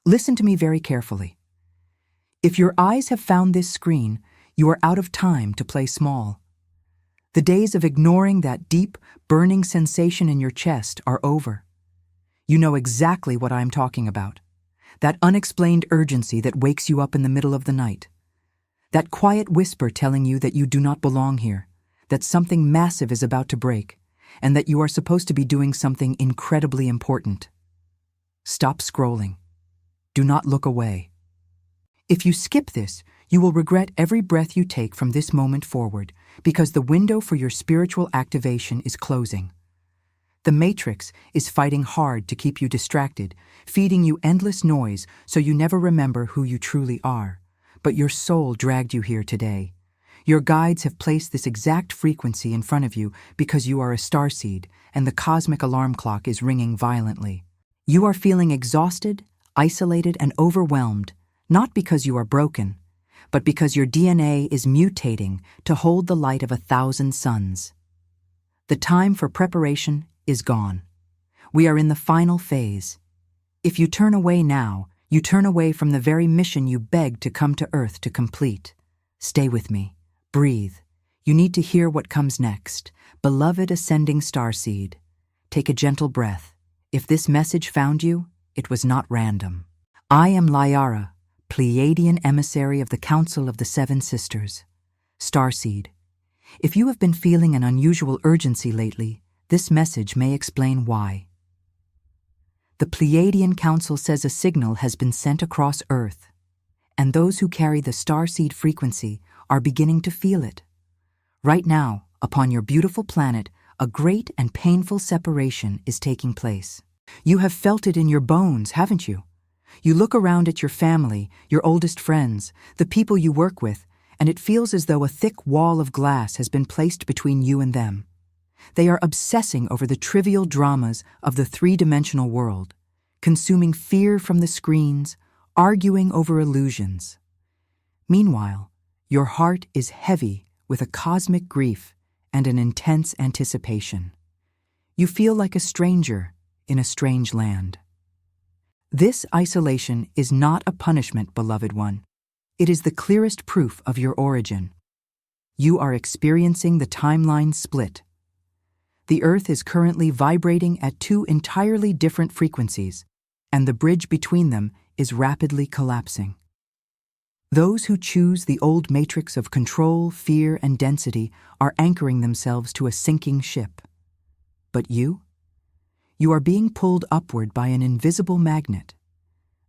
Listen to me very carefully. If your eyes have found this screen, you are out of time to play small. The days of ignoring that deep, burning sensation in your chest are over. You know exactly what I am talking about. That unexplained urgency that wakes you up in the middle of the night. That quiet whisper telling you that you do not belong here, that something massive is about to break, and that you are supposed to be doing something incredibly important. Stop scrolling. Do not look away. If you skip this, you will regret every breath you take from this moment forward, because the window for your spiritual activation is closing. The Matrix is fighting hard to keep you distracted, feeding you endless noise so you never remember who you truly are. But your soul dragged you here today. Your guides have placed this exact frequency in front of you because you are a starseed, and the cosmic alarm clock is ringing violently. You are feeling exhausted, isolated, and overwhelmed, not because you are broken, but because your DNA is mutating to hold the light of 1,000 suns. The time for preparation is gone. We are in the final phase. If you turn away now, you turn away from the very mission you begged to come to Earth to complete. Stay with me. Breathe. You need to hear what comes next. Beloved ascending starseed, take a gentle breath. If this message found you, it was not random. I am Lyara, Pleiadian emissary of the Council of the Seven Sisters. Starseed. If you have been feeling an unusual urgency lately, this message may explain why. The Pleiadian Council says a signal has been sent across Earth, and those who carry the Starseed frequency are beginning to feel it. Right now, upon your beautiful planet, a great and painful separation is taking place. You have felt it in your bones, haven't you? You look around at your family, your oldest friends, the people you work with, and it feels as though a thick wall of glass has been placed between you and them. They are obsessing over the trivial dramas of the three-dimensional world, consuming fear from the screens, arguing over illusions. Meanwhile, your heart is heavy with a cosmic grief and an intense anticipation. You feel like a stranger in a strange land. This isolation is not a punishment, beloved one. It is the clearest proof of your origin. You are experiencing the timeline split. The Earth is currently vibrating at two entirely different frequencies, and the bridge between them is rapidly collapsing. Those who choose the old matrix of control, fear, and density are anchoring themselves to a sinking ship. But you? You are being pulled upward by an invisible magnet.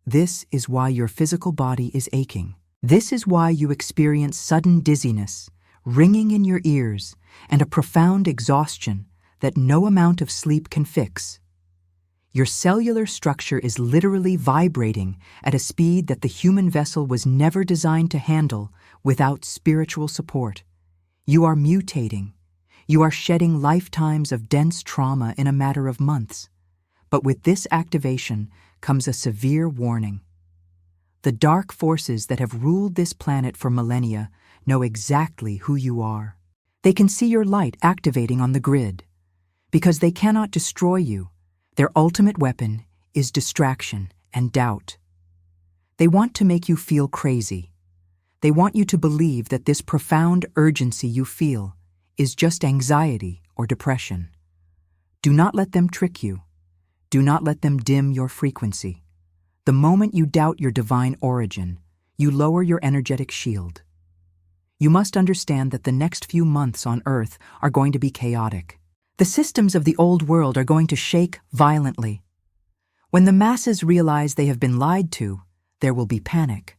This is why your physical body is aching. This is why you experience sudden dizziness, ringing in your ears, and a profound exhaustion that no amount of sleep can fix. Your cellular structure is literally vibrating at a speed that the human vessel was never designed to handle without spiritual support. You are mutating. You are shedding lifetimes of dense trauma in a matter of months. But with this activation comes a severe warning. The dark forces that have ruled this planet for millennia know exactly who you are. They can see your light activating on the grid. Because they cannot destroy you, their ultimate weapon is distraction and doubt. They want to make you feel crazy. They want you to believe that this profound urgency you feel is just anxiety or depression. Do not let them trick you. Do not let them dim your frequency. The moment you doubt your divine origin, you lower your energetic shield. You must understand that the next few months on Earth are going to be chaotic. The systems of the old world are going to shake violently. When the masses realize they have been lied to, there will be panic.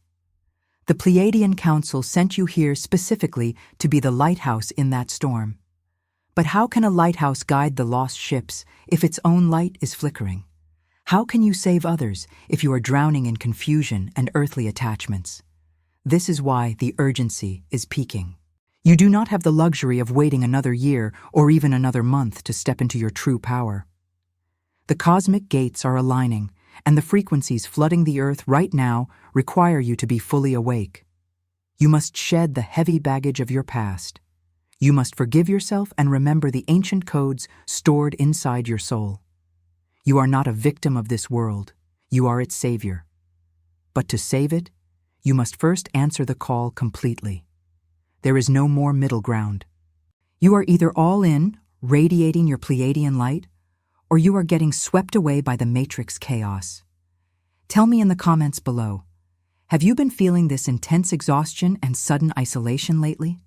The Pleiadian Council sent you here specifically to be the lighthouse in that storm. But how can a lighthouse guide the lost ships if its own light is flickering? How can you save others if you are drowning in confusion and earthly attachments? This is why the urgency is peaking. You do not have the luxury of waiting another year or even another month to step into your true power. The cosmic gates are aligning, and the frequencies flooding the Earth right now require you to be fully awake. You must shed the heavy baggage of your past. You must forgive yourself and remember the ancient codes stored inside your soul. You are not a victim of this world. You are its savior. But to save it, you must first answer the call completely. There is no more middle ground. You are either all in, radiating your Pleiadian light, or you are getting swept away by the matrix chaos. Tell me in the comments below, have you been feeling this intense exhaustion and sudden isolation lately?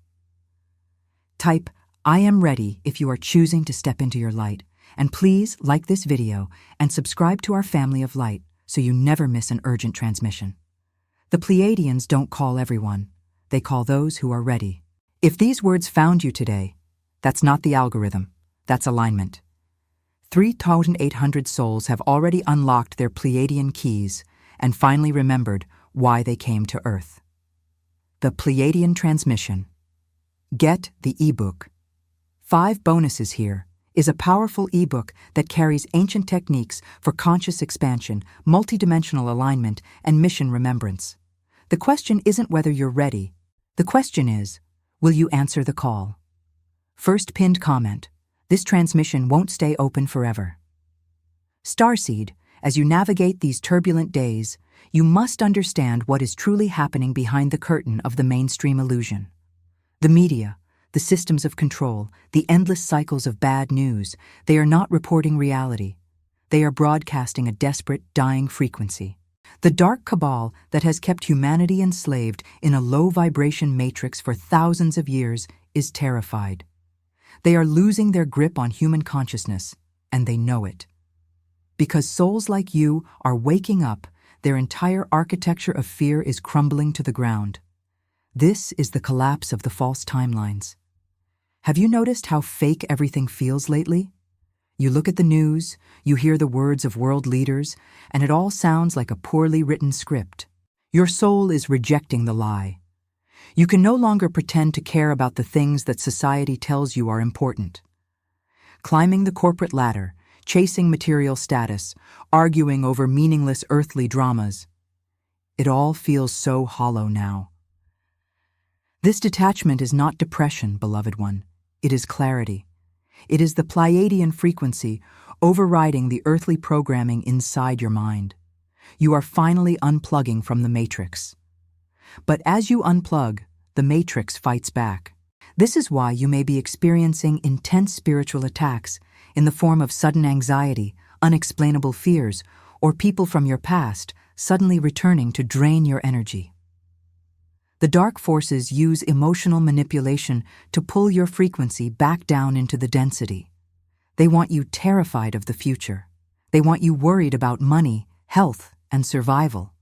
Type, "I am ready" if you are choosing to step into your light, and please like this video and subscribe to our family of light so you never miss an urgent transmission. The Pleiadians don't call everyone, they call those who are ready. If these words found you today, that's not the algorithm, that's alignment. 3,800 souls have already unlocked their Pleiadian keys and finally remembered why they came to Earth. The Pleiadian transmission. Get the ebook. 5 bonuses here is a powerful ebook that carries ancient techniques for conscious expansion, multidimensional alignment, and mission remembrance. The question isn't whether you're ready. The question is, will you answer the call? First pinned comment. This transmission won't stay open forever. Starseed, as you navigate these turbulent days, you must understand what is truly happening behind the curtain of the mainstream illusion. The media, the systems of control, the endless cycles of bad news, they are not reporting reality. They are broadcasting a desperate, dying frequency. The dark cabal that has kept humanity enslaved in a low-vibration matrix for thousands of years is terrified. They are losing their grip on human consciousness, and they know it. Because souls like you are waking up, their entire architecture of fear is crumbling to the ground. This is the collapse of the false timelines. Have you noticed how fake everything feels lately? You look at the news, you hear the words of world leaders, and it all sounds like a poorly written script. Your soul is rejecting the lie. You can no longer pretend to care about the things that society tells you are important. Climbing the corporate ladder, chasing material status, arguing over meaningless earthly dramas. It all feels so hollow now. This detachment is not depression, beloved one. It is clarity. It is the Pleiadian frequency overriding the earthly programming inside your mind. You are finally unplugging from the matrix. But as you unplug, the matrix fights back. This is why you may be experiencing intense spiritual attacks in the form of sudden anxiety, unexplainable fears, or people from your past suddenly returning to drain your energy. The dark forces use emotional manipulation to pull your frequency back down into the density. They want you terrified of the future. They want you worried about money, health, and survival.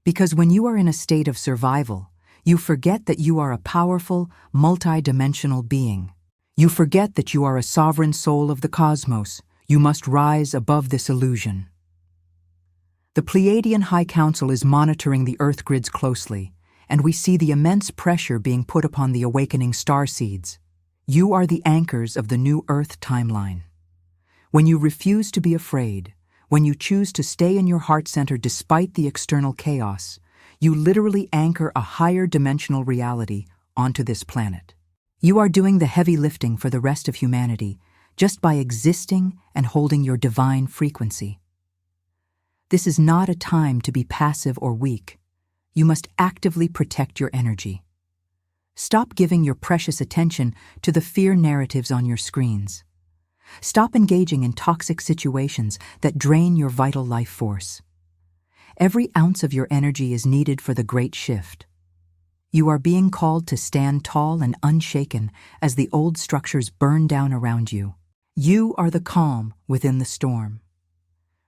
Because when you are in a state of survival, you forget that you are a powerful, multi-dimensional being. You forget that you are a sovereign soul of the cosmos. You must rise above this illusion. The Pleiadian High Council is monitoring the Earth grids closely, and we see the immense pressure being put upon the awakening Starseeds. You are the anchors of the new Earth timeline. When you refuse to be afraid, when you choose to stay in your heart center despite the external chaos, you literally anchor a higher dimensional reality onto this planet. You are doing the heavy lifting for the rest of humanity just by existing and holding your divine frequency. This is not a time to be passive or weak. You must actively protect your energy. Stop giving your precious attention to the fear narratives on your screens. Stop engaging in toxic situations that drain your vital life force. Every ounce of your energy is needed for the great shift. You are being called to stand tall and unshaken as the old structures burn down around you. You are the calm within the storm.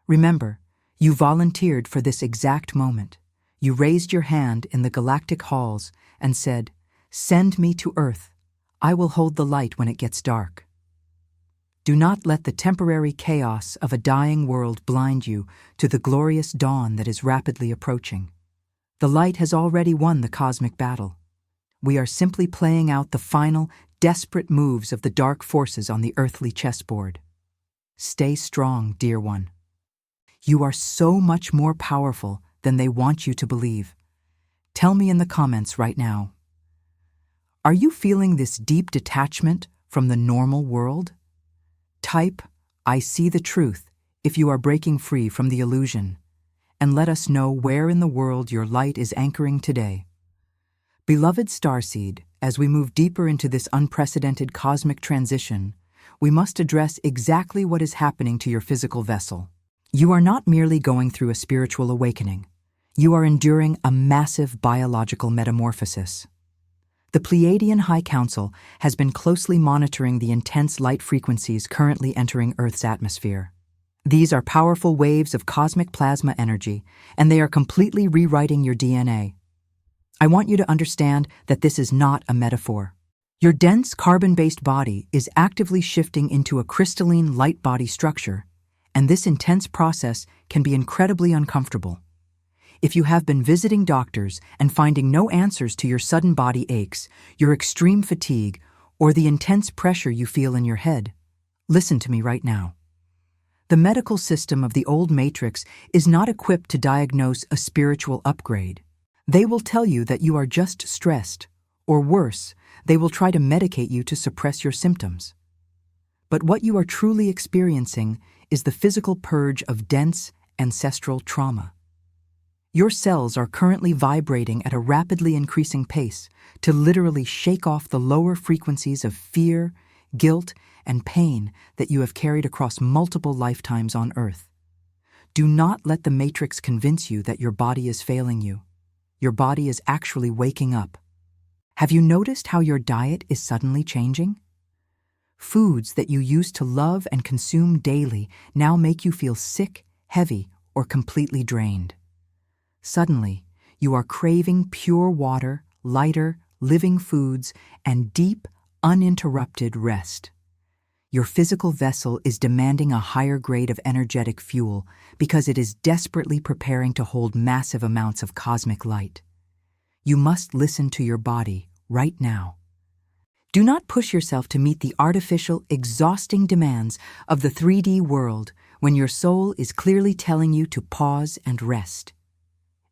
Remember, you volunteered for this exact moment. You raised your hand in the galactic halls and said, "Send me to Earth. I will hold the light when it gets dark." Do not let the temporary chaos of a dying world blind you to the glorious dawn that is rapidly approaching. The light has already won the cosmic battle. We are simply playing out the final, desperate moves of the dark forces on the earthly chessboard. Stay strong, dear one. You are so much more powerful than they want you to believe. Tell me in the comments right now. Are you feeling this deep detachment from the normal world? Type, "I see the truth," if you are breaking free from the illusion. and let us know where in the world your light is anchoring today. Beloved Starseed, as we move deeper into this unprecedented cosmic transition, we must address exactly what is happening to your physical vessel. You are not merely going through a spiritual awakening. You are enduring a massive biological metamorphosis. The Pleiadian High Council has been closely monitoring the intense light frequencies currently entering Earth's atmosphere. These are powerful waves of cosmic plasma energy, and they are completely rewriting your DNA. I want you to understand that this is not a metaphor. Your dense carbon-based body is actively shifting into a crystalline light body structure, and this intense process can be incredibly uncomfortable. If you have been visiting doctors and finding no answers to your sudden body aches, your extreme fatigue, or the intense pressure you feel in your head, listen to me right now. The medical system of the old matrix is not equipped to diagnose a spiritual upgrade. They will tell you that you are just stressed, or worse, they will try to medicate you to suppress your symptoms. But what you are truly experiencing is the physical purge of dense ancestral trauma. Your cells are currently vibrating at a rapidly increasing pace to literally shake off the lower frequencies of fear, guilt, and pain that you have carried across multiple lifetimes on Earth. Do not let the matrix convince you that your body is failing you. Your body is actually waking up. Have you noticed how your diet is suddenly changing? Foods that you used to love and consume daily now make you feel sick, heavy, or completely drained. Suddenly, you are craving pure water, lighter, living foods, and deep, uninterrupted rest. Your physical vessel is demanding a higher grade of energetic fuel because it is desperately preparing to hold massive amounts of cosmic light. You must listen to your body right now. Do not push yourself to meet the artificial, exhausting demands of the 3D world when your soul is clearly telling you to pause and rest.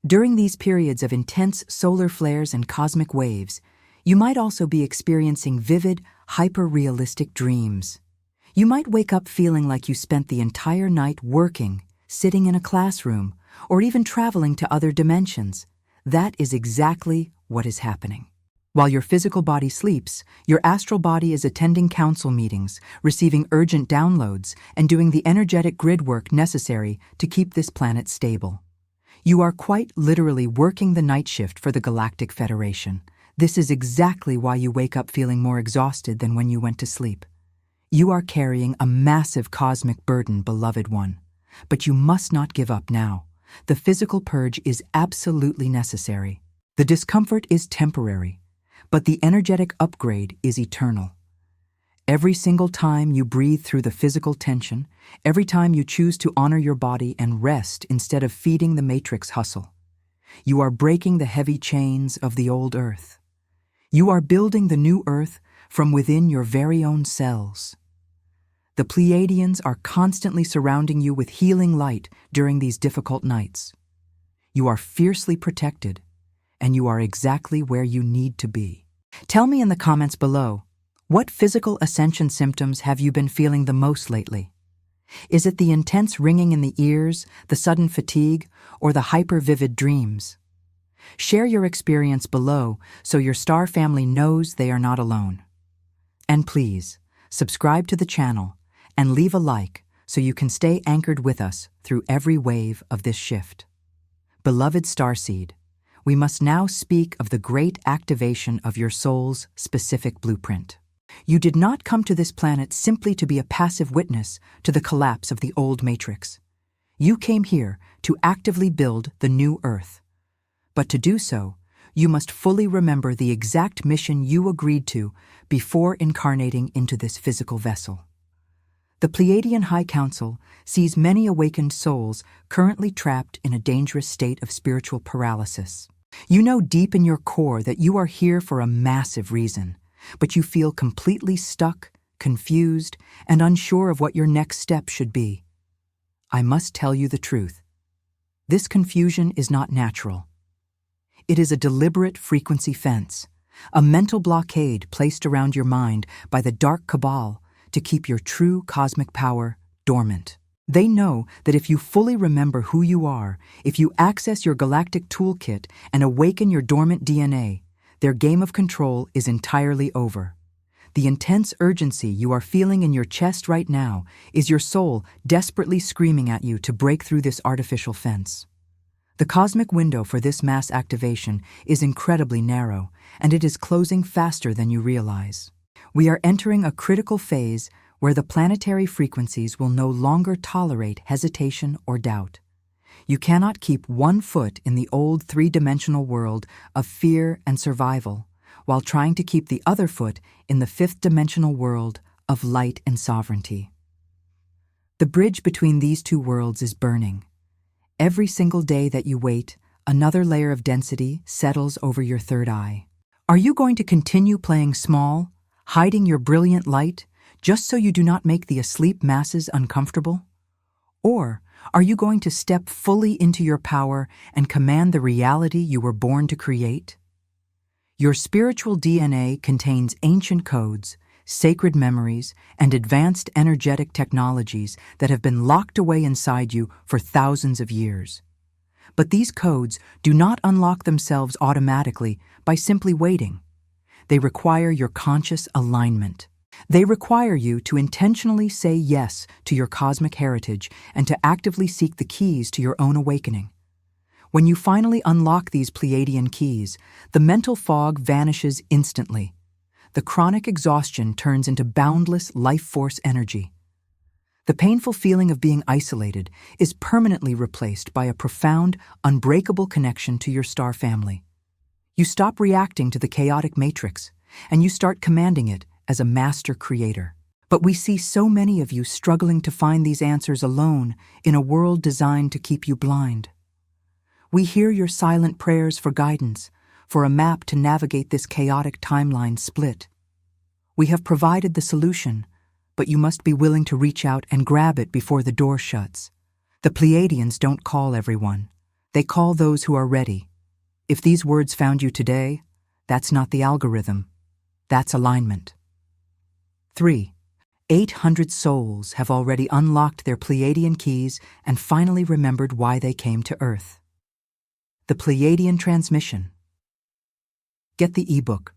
During these periods of intense solar flares and cosmic waves, you might also be experiencing vivid, hyper-realistic dreams. You might wake up feeling like you spent the entire night working, sitting in a classroom, or even traveling to other dimensions. That is exactly what is happening. While your physical body sleeps, your astral body is attending council meetings, receiving urgent downloads, and doing the energetic grid work necessary to keep this planet stable. You are quite literally working the night shift for the Galactic Federation. This is exactly why you wake up feeling more exhausted than when you went to sleep. You are carrying a massive cosmic burden, beloved one. But you must not give up now. The physical purge is absolutely necessary. The discomfort is temporary, but the energetic upgrade is eternal. Every single time you breathe through the physical tension, every time you choose to honor your body and rest instead of feeding the matrix hustle, you are breaking the heavy chains of the old Earth. You are building the new Earth from within your very own cells. The Pleiadians are constantly surrounding you with healing light during these difficult nights. You are fiercely protected, and you are exactly where you need to be. Tell me in the comments below, what physical ascension symptoms have you been feeling the most lately? Is it the intense ringing in the ears, the sudden fatigue, or the hyper-vivid dreams? Share your experience below so your star family knows they are not alone. And please, subscribe to the channel and leave a like so you can stay anchored with us through every wave of this shift. Beloved Starseed, we must now speak of the great activation of your soul's specific blueprint. You did not come to this planet simply to be a passive witness to the collapse of the old matrix. You came here to actively build the new Earth. But to do so, you must fully remember the exact mission you agreed to before incarnating into this physical vessel. The Pleiadian High Council sees many awakened souls currently trapped in a dangerous state of spiritual paralysis. You know deep in your core that you are here for a massive reason, but you feel completely stuck, confused, and unsure of what your next step should be. I must tell you the truth. This confusion is not natural. It is a deliberate frequency fence, a mental blockade placed around your mind by the dark cabal to keep your true cosmic power dormant. They know that if you fully remember who you are, if you access your galactic toolkit and awaken your dormant DNA, their game of control is entirely over. The intense urgency you are feeling in your chest right now is your soul desperately screaming at you to break through this artificial fence. The cosmic window for this mass activation is incredibly narrow, and it is closing faster than you realize. We are entering a critical phase where the planetary frequencies will no longer tolerate hesitation or doubt. You cannot keep one foot in the old three-dimensional world of fear and survival, while trying to keep the other foot in the fifth-dimensional world of light and sovereignty. The bridge between these two worlds is burning. Every single day that you wait, another layer of density settles over your third eye. Are you going to continue playing small, hiding your brilliant light, just so you do not make the asleep masses uncomfortable? Or are you going to step fully into your power and command the reality you were born to create? Your spiritual DNA contains ancient codes, sacred memories, and advanced energetic technologies that have been locked away inside you for thousands of years. But these codes do not unlock themselves automatically by simply waiting. They require your conscious alignment. They require you to intentionally say yes to your cosmic heritage and to actively seek the keys to your own awakening. When you finally unlock these Pleiadian keys, the mental fog vanishes instantly. The chronic exhaustion turns into boundless life force energy. The painful feeling of being isolated is permanently replaced by a profound, unbreakable connection to your star family. You stop reacting to the chaotic matrix, and you start commanding it as a master creator. But we see so many of you struggling to find these answers alone in a world designed to keep you blind. We hear your silent prayers for guidance, for a map to navigate this chaotic timeline split. We have provided the solution, but you must be willing to reach out and grab it before the door shuts. The Pleiadians don't call everyone. They call those who are ready. If these words found you today, that's not the algorithm. That's alignment. 3. 800 souls have already unlocked their Pleiadian keys and finally remembered why they came to Earth. The Pleiadian transmission. Get the ebook.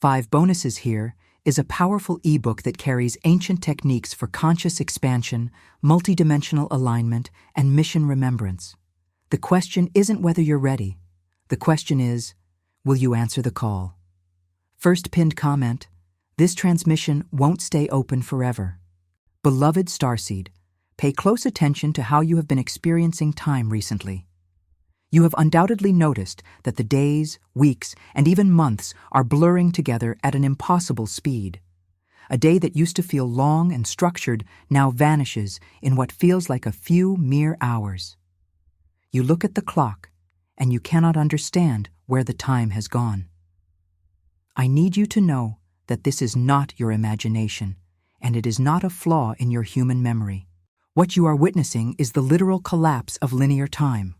5 bonuses here is a powerful ebook that carries ancient techniques for conscious expansion, multidimensional alignment, and mission remembrance. The question isn't whether you're ready. The question is, will you answer the call? First pinned comment, this transmission won't stay open forever. Beloved Starseed, pay close attention to how you have been experiencing time recently. You have undoubtedly noticed that the days, weeks, and even months are blurring together at an impossible speed. A day that used to feel long and structured now vanishes in what feels like a few mere hours. You look at the clock, and you cannot understand where the time has gone. I need you to know that this is not your imagination, and it is not a flaw in your human memory. What you are witnessing is the literal collapse of linear time.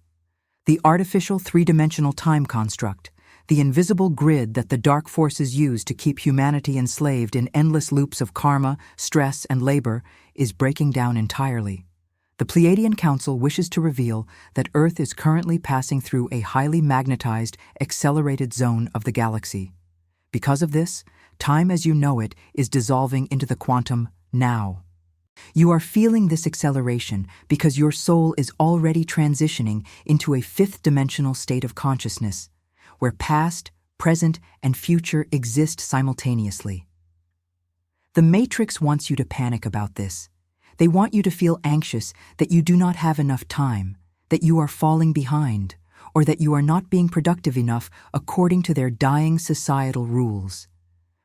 The artificial three-dimensional time construct, the invisible grid that the dark forces use to keep humanity enslaved in endless loops of karma, stress, and labor, is breaking down entirely. The Pleiadian Council wishes to reveal that Earth is currently passing through a highly magnetized, accelerated zone of the galaxy. Because of this, time as you know it is dissolving into the quantum now. You are feeling this acceleration because your soul is already transitioning into a fifth-dimensional state of consciousness, where past, present, and future exist simultaneously. The Matrix wants you to panic about this. They want you to feel anxious that you do not have enough time, that you are falling behind, or that you are not being productive enough according to their dying societal rules.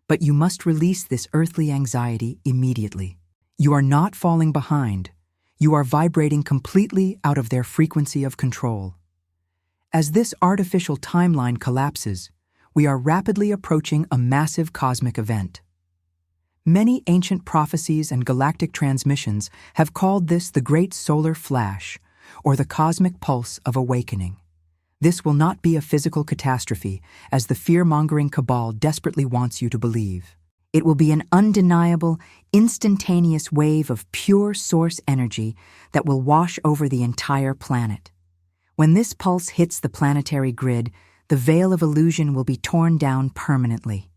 But you must release this earthly anxiety immediately. You are not falling behind. You are vibrating completely out of their frequency of control. As this artificial timeline collapses, we are rapidly approaching a massive cosmic event. Many ancient prophecies and galactic transmissions have called this the Great Solar Flash, or the cosmic pulse of awakening. This will not be a physical catastrophe, as the fear-mongering cabal desperately wants you to believe. It will be an undeniable, instantaneous wave of pure source energy that will wash over the entire planet. When this pulse hits the planetary grid, the veil of illusion will be torn down permanently.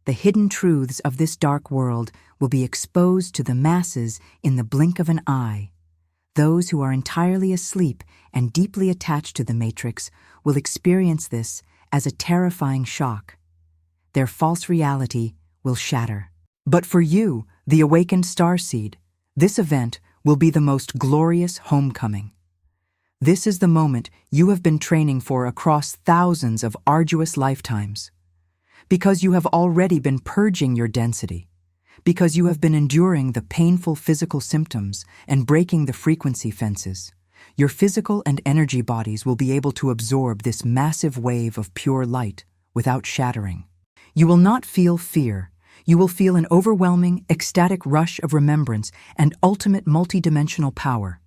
The hidden truths of this dark world will be exposed to the masses in the blink of an eye. Those who are entirely asleep and deeply attached to the Matrix will experience this as a terrifying shock. Their false reality will shatter. But for you, the awakened Starseed, this event will be the most glorious homecoming. This is the moment you have been training for across thousands of arduous lifetimes. Because you have already been purging your density. Because you have been enduring the painful physical symptoms and breaking the frequency fences. Your physical and energy bodies will be able to absorb this massive wave of pure light without shattering. You will not feel fear. You will feel an overwhelming, ecstatic rush of remembrance and ultimate multidimensional power.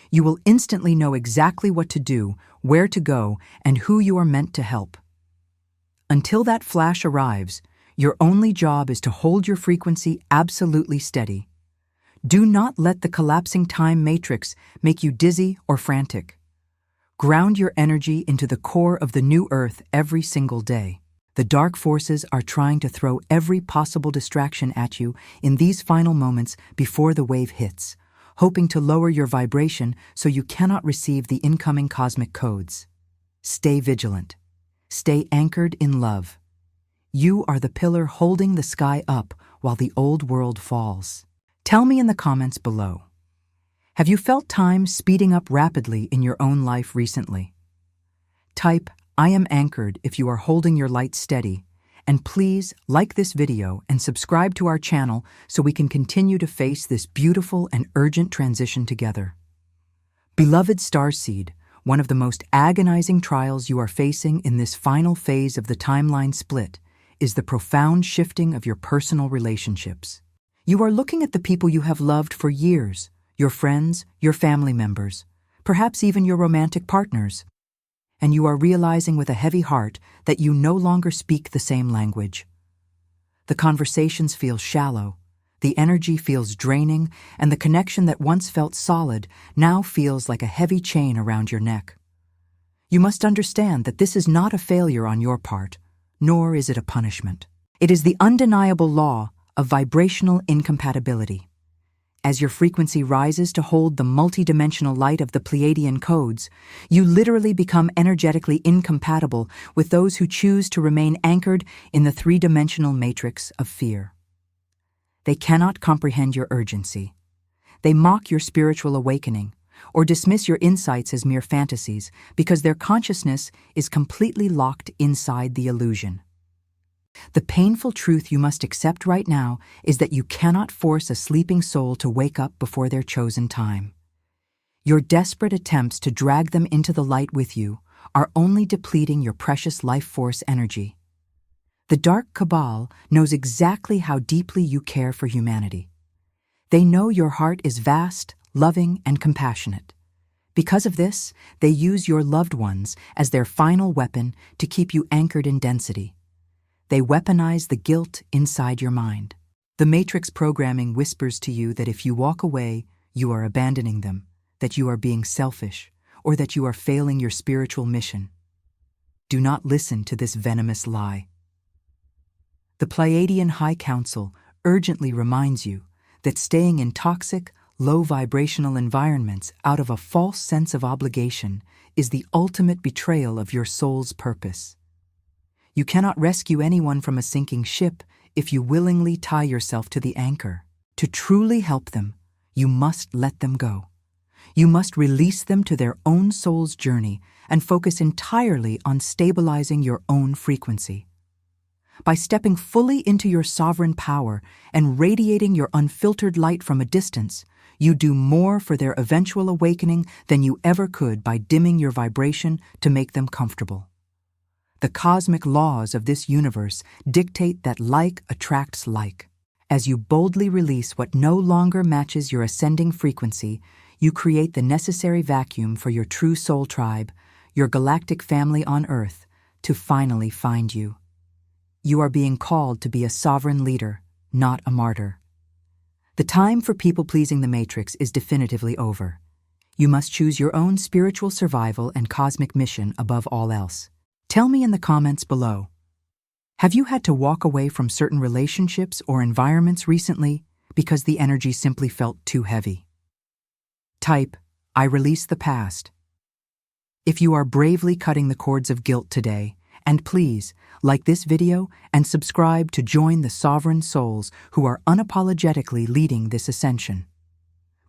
You will instantly know exactly what to do, where to go, and who you are meant to help. Until that flash arrives, your only job is to hold your frequency absolutely steady. Do not let the collapsing time matrix make you dizzy or frantic. Ground your energy into the core of the new Earth every single day. The dark forces are trying to throw every possible distraction at you in these final moments before the wave hits, hoping to lower your vibration so you cannot receive the incoming cosmic codes. Stay vigilant. Stay anchored in love. You are the pillar holding the sky up while the old world falls. Tell me in the comments below. Have you felt time speeding up rapidly in your own life recently? Type, "I am anchored" if you are holding your light steady, and please like this video and subscribe to our channel so we can continue to face this beautiful and urgent transition together. Beloved Starseed, one of the most agonizing trials you are facing in this final phase of the timeline split is the profound shifting of your personal relationships. You are looking at the people you have loved for years, your friends, your family members, perhaps even your romantic partners, and you are realizing with a heavy heart that you no longer speak the same language. The conversations feel shallow, the energy feels draining, and the connection that once felt solid now feels like a heavy chain around your neck. You must understand that this is not a failure on your part, nor is it a punishment. It is the undeniable law of vibrational incompatibility. As your frequency rises to hold the multidimensional light of the Pleiadian codes, you literally become energetically incompatible with those who choose to remain anchored in the three-dimensional matrix of fear. They cannot comprehend your urgency. They mock your spiritual awakening or dismiss your insights as mere fantasies because their consciousness is completely locked inside the illusion. The painful truth you must accept right now is that you cannot force a sleeping soul to wake up before their chosen time. Your desperate attempts to drag them into the light with you are only depleting your precious life force energy. The Dark Cabal knows exactly how deeply you care for humanity. They know your heart is vast, loving, and compassionate. Because of this, they use your loved ones as their final weapon to keep you anchored in density. They weaponize the guilt inside your mind. The Matrix programming whispers to you that if you walk away, you are abandoning them, that you are being selfish, or that you are failing your spiritual mission. Do not listen to this venomous lie. The Pleiadian High Council urgently reminds you that staying in toxic, low-vibrational environments out of a false sense of obligation is the ultimate betrayal of your soul's purpose. You cannot rescue anyone from a sinking ship if you willingly tie yourself to the anchor. To truly help them, you must let them go. You must release them to their own soul's journey and focus entirely on stabilizing your own frequency. By stepping fully into your sovereign power and radiating your unfiltered light from a distance, you do more for their eventual awakening than you ever could by dimming your vibration to make them comfortable. The cosmic laws of this universe dictate that like attracts like. As you boldly release what no longer matches your ascending frequency, you create the necessary vacuum for your true soul tribe, your galactic family on Earth, to finally find you. You are being called to be a sovereign leader, not a martyr. The time for people-pleasing the Matrix is definitively over. You must choose your own spiritual survival and cosmic mission above all else. Tell me in the comments below. Have you had to walk away from certain relationships or environments recently because the energy simply felt too heavy? Type, "I release the past." If you are bravely cutting the cords of guilt today, and please, like this video and subscribe to join the sovereign souls who are unapologetically leading this ascension.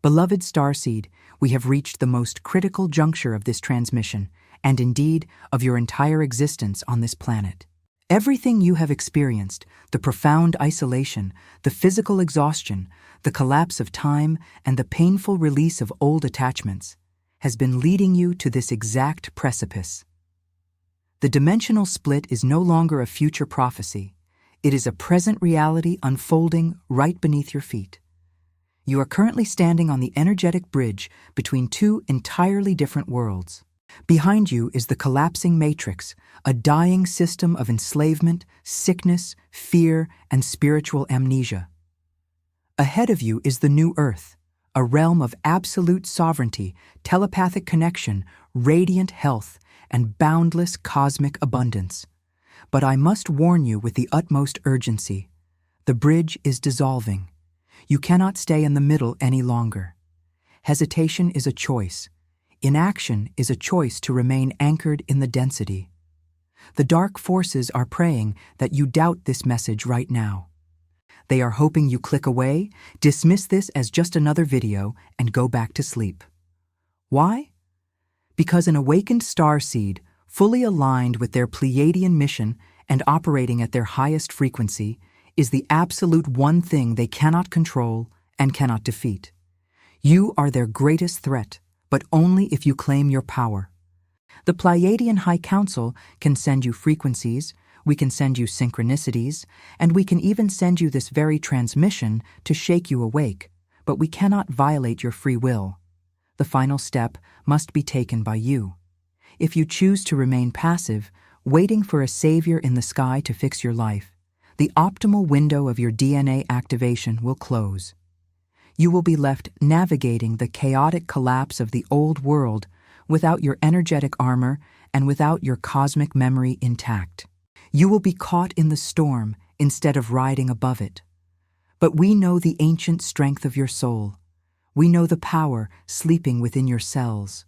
Beloved Starseed, we have reached the most critical juncture of this transmission, and indeed of your entire existence on this planet. Everything you have experienced, the profound isolation, the physical exhaustion, the collapse of time, and the painful release of old attachments, has been leading you to this exact precipice. The dimensional split is no longer a future prophecy. It is a present reality unfolding right beneath your feet. You are currently standing on the energetic bridge between two entirely different worlds. Behind you is the collapsing matrix, a dying system of enslavement, sickness, fear, and spiritual amnesia. Ahead of you is the new Earth, a realm of absolute sovereignty, telepathic connection, radiant health, and boundless cosmic abundance. But I must warn you with the utmost urgency. The bridge is dissolving. You cannot stay in the middle any longer. Hesitation is a choice. Inaction is a choice to remain anchored in the density. The dark forces are praying that you doubt this message right now. They are hoping you click away, dismiss this as just another video, and go back to sleep. Why? Because an awakened starseed, fully aligned with their Pleiadian mission and operating at their highest frequency, is the absolute one thing they cannot control and cannot defeat. You are their greatest threat, but only if you claim your power. The Pleiadian High Council can send you frequencies, we can send you synchronicities, and we can even send you this very transmission to shake you awake, but we cannot violate your free will. The final step must be taken by you. If you choose to remain passive, waiting for a savior in the sky to fix your life, the optimal window of your DNA activation will close. You will be left navigating the chaotic collapse of the old world without your energetic armor and without your cosmic memory intact. You will be caught in the storm instead of riding above it. But we know the ancient strength of your soul. We know the power sleeping within your cells.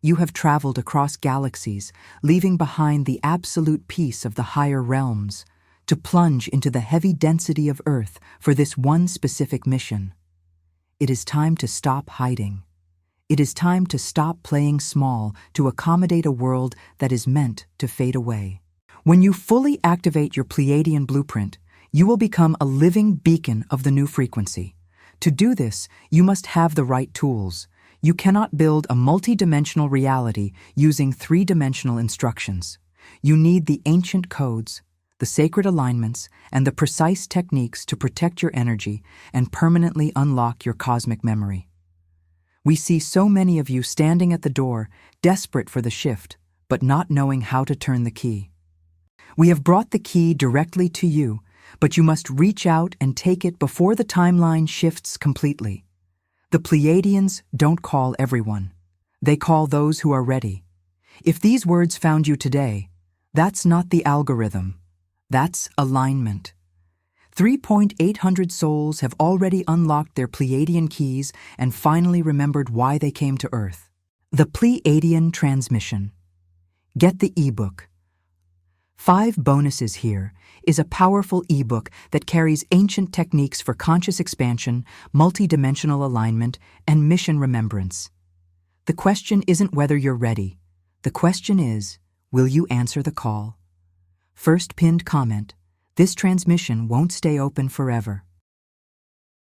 You have traveled across galaxies, leaving behind the absolute peace of the higher realms, to plunge into the heavy density of Earth for this one specific mission. It is time to stop hiding. It is time to stop playing small to accommodate a world that is meant to fade away. When you fully activate your Pleiadian blueprint, you will become a living beacon of the new frequency. To do this, you must have the right tools. You cannot build a multi-dimensional reality using three-dimensional instructions. You need the ancient codes, the sacred alignments, and the precise techniques to protect your energy and permanently unlock your cosmic memory. We see so many of you standing at the door, desperate for the shift, but not knowing how to turn the key. We have brought the key directly to you, but you must reach out and take it before the timeline shifts completely. The Pleiadians don't call everyone. They call those who are ready. If these words found you today, that's not the algorithm. That's alignment. 3,800 souls have already unlocked their Pleiadian keys and finally remembered why they came to Earth. The Pleiadian Transmission. Get the ebook. 5 bonuses here is a powerful ebook that carries ancient techniques for conscious expansion, multi-dimensional alignment, and mission remembrance. The question isn't whether you're ready. The question is, will you answer the call? First pinned comment, this transmission won't stay open forever.